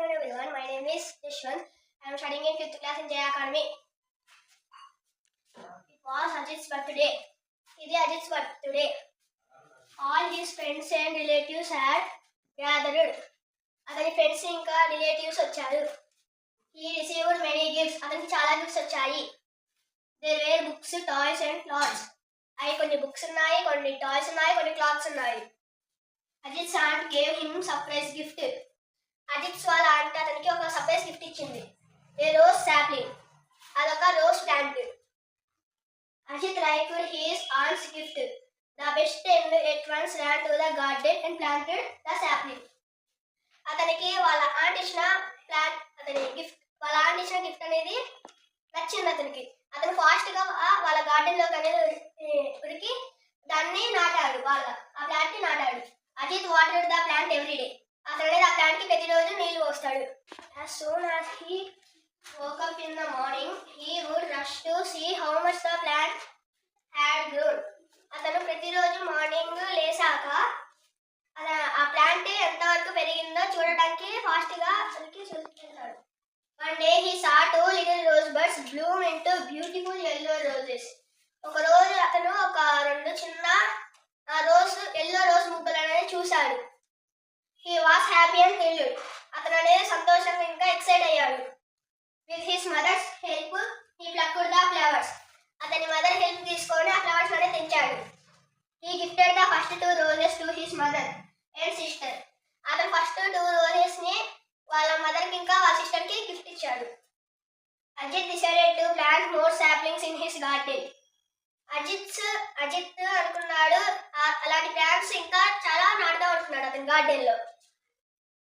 afternoon everyone. My name is Dishwant. I am studying in 5th class in Jaya Academy. It was Ajit's birthday. It is Ajit's birthday. All his friends and relatives had gathered. అతని friends ఇంకా relatives వచ్చారు. He received many gifts. అతనికి చాలా gifts వచ్చాయి. There were books, toys and clothes. అవి కొన్ని books ఉన్నాయి, కొన్ని టాయ్స్ ఉన్నాయి, కొన్ని క్లాత్స్ ఉన్నాయి. Ajit's aunt gave him surprise gift. Ajit వాళ్ళ ఆంటీ అతనికి ఒక సర్ప్రైజ్ గిఫ్ట్ ఇచ్చింది. ఏ రోజ్ సాప్లింగ్, అదొక rose plant. Ajith liked his aunt's gift. The best and at once ran to the garden and planted the sapling. అతనికి వాళ్ళ aunt ఇచ్చిన plant, అతని gift, వాళ్ళ ఆంట్ ఇచ్చిన గిఫ్ట్ అనేది నచ్చింది అతనికి. అతను ఫాస్ట్ గా వాళ్ళ గార్డెన్ లో అనేది ఉరికి దాన్ని నాటాడు, ఆ ప్లాంట్ ని నాటాడు. Ajith watered the plant every day. అతను అనేది ఆ ప్లాంట్ కి ప్రతిరోజు నీళ్లు పోస్తాడు. As soon as he woke up in the morning, he would rush to see how much the plant had grown. అతను ప్రతిరోజు మార్నింగ్ లేసాక ఆ ప్లాంట్ ఎంతవరకు పెరిగిందో చూడడానికి ఫాస్ట్ గా అతనికి చూసుకుంటాడు. One day he saw two little rosebuds bloom into beautiful yellow roses. ఒక రోజు అతను ఒక రెండు చిన్న ఎల్లో రోజ్ ముక్కలను చూశాడు. He was happy and thrilled. అతను అనేది సంతోషంగా ఇంకా ఎక్సైట్ అయ్యాడు. With his mother's help, he plucked the flowers. అతని మదర్ హెల్ప్ తీసుకొని ఆ ఫ్లవర్స్ అనేది తెంచాడు. He gifted the first two roses to his mother and sister. అతను ఫస్ట్ టూ రోజెస్ ని వాళ్ళ మదర్ కి ఇంకా వాళ్ళ సిస్టర్ కి గిఫ్ట్ ఇచ్చాడు. Ajit decided to plant more saplings in his garden. Ajit అనుకున్నాడు అలాంటి ప్లాంట్స్ ఇంకా చాలా నాటుదాం అనుకున్నాడు అతని గార్డెన్ లో.